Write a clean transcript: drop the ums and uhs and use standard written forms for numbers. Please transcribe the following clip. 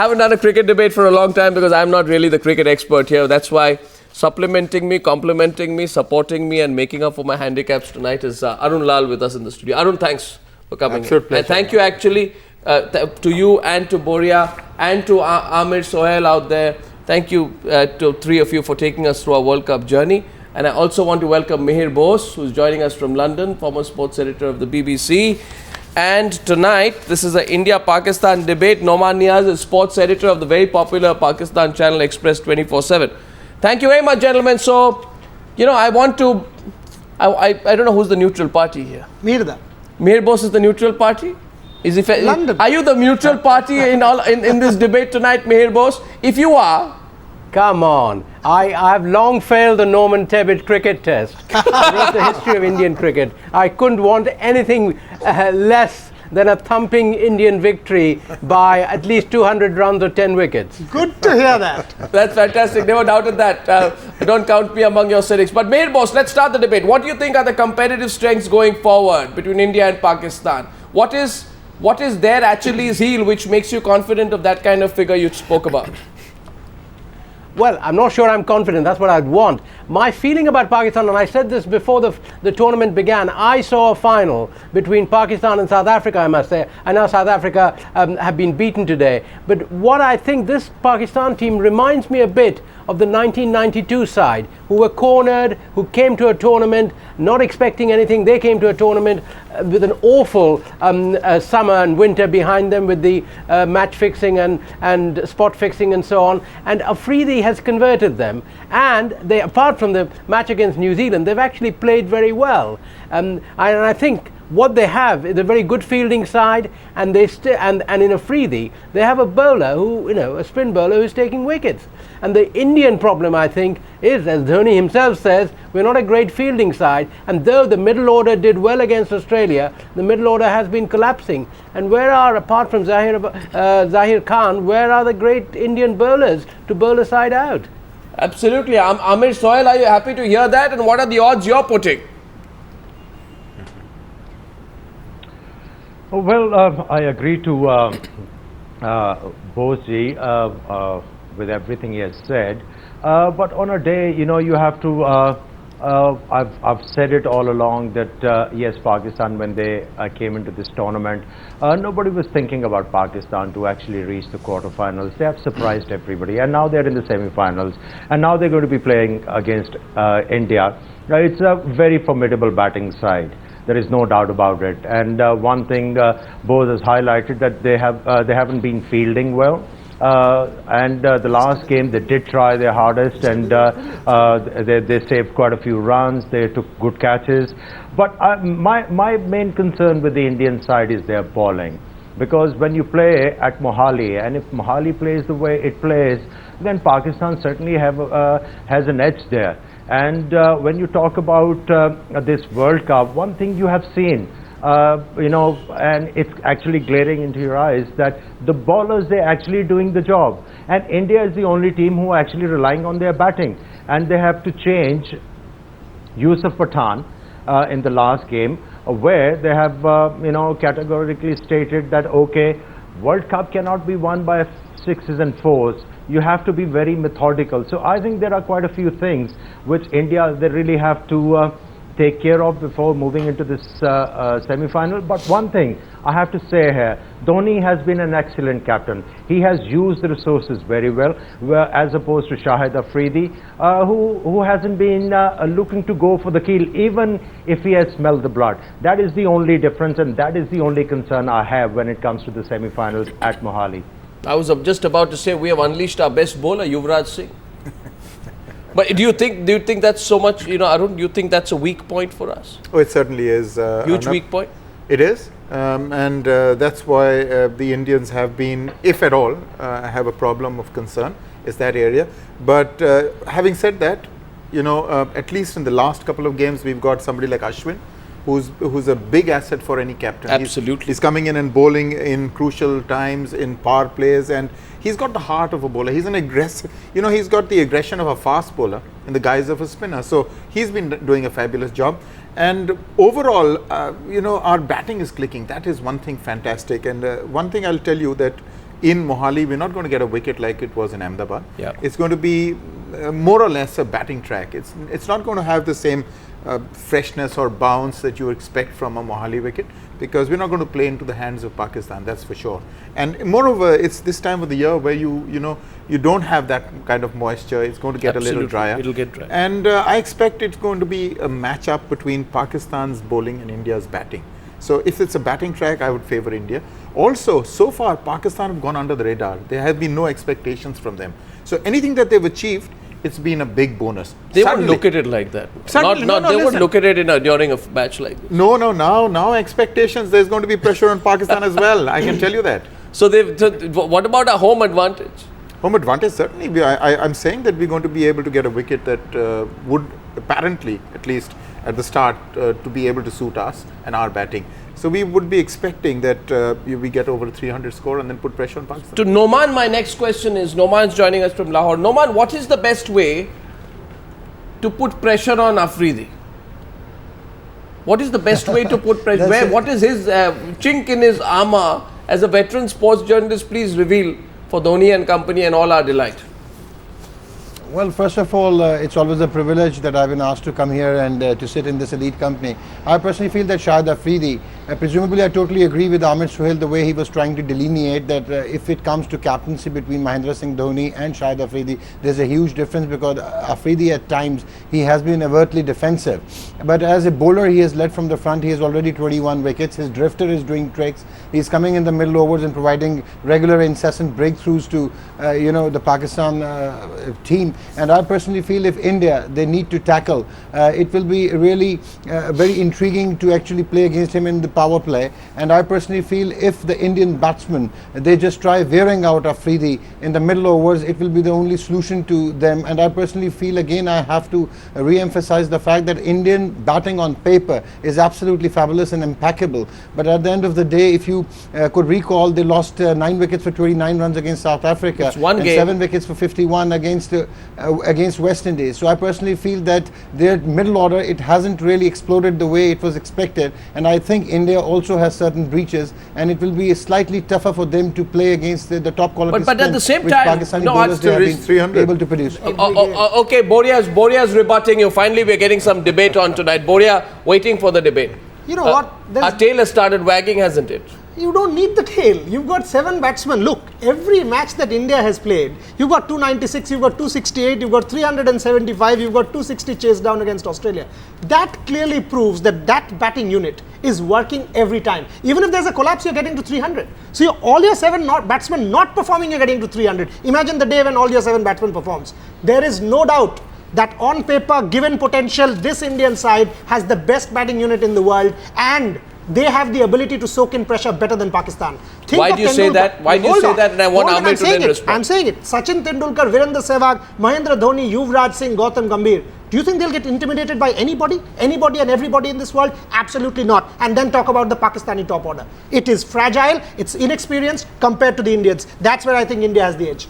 haven't done a cricket debate for a long time because I'm not really the cricket expert here. That's why supplementing me, complimenting me, supporting me, and making up for my handicaps tonight is Arun Lal with us in the studio. Arun, thanks for coming. Absolute pleasure. And thank you actually to you and to Boria and to Amir Sohail out there. Thank you to three of you for taking us through our World Cup journey. And I also want to welcome Mihir Bose, who's joining us from London, former sports editor of the BBC. And tonight, this is the India-Pakistan debate. Noman Niaz is sports editor of the very popular Pakistan channel Express 24/7. Thank you very much, gentlemen. So, you know, I want to... I don't know who's the neutral party here. Mirda. Mihir Bose is the neutral party? London. Are you the neutral party in this debate tonight, Mihir Bose? If you are... Come on. I've long failed the Norman Tebbit cricket test. I wrote the history of Indian cricket. I couldn't want anything less than a thumping Indian victory by at least 200 runs or 10 wickets. Good to hear that. That's fantastic. Never doubted that. Don't count me among your cynics. But Mihir Bose, let's start the debate. What do you think are the competitive strengths going forward between India and Pakistan? What is their Achilles heel which makes you confident of that kind of figure you spoke about? Well, I'm not sure I'm confident. That's what I'd want. My feeling about Pakistan, and I said this before the tournament began, I saw a final between Pakistan and South Africa, I must say. I know South Africa have been beaten today. But what I think this Pakistan team reminds me a bit of the 1992 side, who were cornered, who came to a tournament not expecting anything. They came to a tournament with an awful summer and winter behind them, with the match fixing and spot fixing and so on. And Afridi has converted them. And they, apart from the match against New Zealand, they've actually played very well. And I think what they have is a very good fielding side, and they and in Afridi they have a bowler who, you know, a spin bowler who's taking wickets. And the Indian problem, I think, is, as Dhoni himself says, we're not a great fielding side, and though the middle order did well against Australia, the middle order has been collapsing. And where are, apart from Zahir Khan, where are the great Indian bowlers to bowl a side out? Absolutely. Amir Sohail, are you happy to hear that? And what are the odds you're putting? Well, I agree to Boji with everything he has said. But on a day, you know, you have to, I've said it all along that, yes, Pakistan, when they came into this tournament, nobody was thinking about Pakistan to actually reach the quarterfinals. They have surprised everybody. And now they're in the semi-finals. And now they're going to be playing against India. It's a very formidable batting side. There is no doubt about it. And one thing Bose has highlighted, that they haven't been fielding well. And the last game they did try their hardest, and they saved quite a few runs. They took good catches. But my main concern with the Indian side is their bowling. Because when you play at Mohali, and if Mohali plays the way it plays, then Pakistan certainly has an edge there. And when you talk about this World Cup, one thing you have seen, you know, and it's actually glaring into your eyes, that the bowlers, they're actually doing the job. And India is the only team who are actually relying on their batting. And they have to change Yusuf Pathan in the last game, where they have, you know, categorically stated that, okay, World Cup cannot be won by 6s and 4s. You have to be very methodical. So I think there are quite a few things which India, they really have to take care of before moving into this semi-final. But one thing I have to say here, Dhoni has been an excellent captain. He has used the resources very well, as opposed to Shahid Afridi, who hasn't been looking to go for the kill, even if he has smelled the blood. That is the only difference, and that is the only concern I have when it comes to the semi-finals at Mohali. I was just about to say we have unleashed our best bowler, Yuvraj Singh. But do you think that's so much, you know, Arun, do you think that's a weak point for us? Oh, it certainly is. Huge weak point? It is. And that's why the Indians have been, if at all, have a problem of concern, is that area. But having said that, you know, at least in the last couple of games, we've got somebody like Ashwin, who's a big asset for any captain. Absolutely. He's coming in and bowling in crucial times, in power plays, and he's got the heart of a bowler. He's an aggressive, you know, he's got the aggression of a fast bowler in the guise of a spinner. So he's been doing a fabulous job. And overall, you know, our batting is clicking. That is one thing fantastic. And one thing I'll tell you, that in Mohali, we're not going to get a wicket like it was in Ahmedabad. Yeah. It's going to be more or less a batting track. It's not going to have the same freshness or bounce that you expect from a Mohali wicket, because we're not going to play into the hands of Pakistan, that's for sure. And moreover, it's this time of the year where you don't have that kind of moisture. It's going to get a little drier. It'll get dry. And I expect it's going to be a match-up between Pakistan's bowling and India's batting. So if it's a batting track, I would favor India. Also, so far, Pakistan have gone under the radar. There have been no expectations from them. So anything that they've achieved, it's been a big bonus. They won't look at it like that. Suddenly- They won't listen. look at it during a match like this. No, now expectations, there's going to be pressure on Pakistan as well. I can tell you that. So what about a home advantage? Home advantage, certainly. I'm saying that we're going to be able to get a wicket that would apparently, at least at the start, to be able to suit us and our batting. So we would be expecting that we get over a 300 score and then put pressure on Pakistan. To Noman, my next question is, Noman's joining us from Lahore. Noman, what is the best way to put pressure on Afridi? What is the best way to put pressure? What is his chink in his armor? As a veteran sports journalist, please reveal for Dhoni and company and all our delight. Well, first of all, it's always a privilege that I've been asked to come here and to sit in this elite company. I personally feel that Shahid Afridi, presumably I totally agree with Amir Sohail the way he was trying to delineate that if it comes to captaincy between Mahendra Singh Dhoni and Shahid Afridi, there's a huge difference, because Afridi at times, he has been overtly defensive. But as a bowler, he has led from the front. He has already 21 wickets. His drifter is doing tricks. He's coming in the middle overs and providing regular incessant breakthroughs to the Pakistan team. And I personally feel if India, they need to tackle, it will be really very intriguing to actually play against him in the power play. And I personally feel if the Indian batsmen, they just try wearing out Afridi in the middle overs, it will be the only solution to them. And I personally feel, again, I have to re-emphasize the fact that Indian batting on paper is absolutely fabulous and impeccable. But at the end of the day, if you could recall, they lost 9 wickets for 29 runs against South Africa. It's one and game. 7 wickets for 51 against West Indies. So I personally feel that their middle order, it hasn't really exploded the way it was expected, and I think India also has certain breaches, and it will be slightly tougher for them to play against the top quality But at the spin same which time, Pakistani no, bowlers they have been 300. able to produce. Okay, Boria's rebutting you. Finally, we're getting some debate on tonight. Boria, waiting for the debate. You know what? Our tail has started wagging, hasn't it? You don't need the tail. You've got 7 batsmen. Look, every match that India has played, you've got 296, you've got 268, you've got 375, you've got 260 chase down against Australia. That clearly proves that that batting unit is working every time. Even if there's a collapse, you're getting to 300. So all your 7 batsmen not performing, you're getting to 300. Imagine the day when all your 7 batsmen performs. There is no doubt that on paper, given potential, this Indian side has the best batting unit in the world, and they have the ability to soak in pressure better than Pakistan. Think Why of do you say Tendulkar. that? Why do you Hold say on. that? And I want Hold on, Amir to then I'm respond. saying it. Sachin Tendulkar, Virendra Sehwag, Mahendra Dhoni, Yuvraj Singh, Gautam Gambhir. Do you think they'll get intimidated by anybody? Anybody and everybody in this world? Absolutely not. And then talk about the Pakistani top order. It is fragile, it's inexperienced compared to the Indians. That's where I think India has the edge.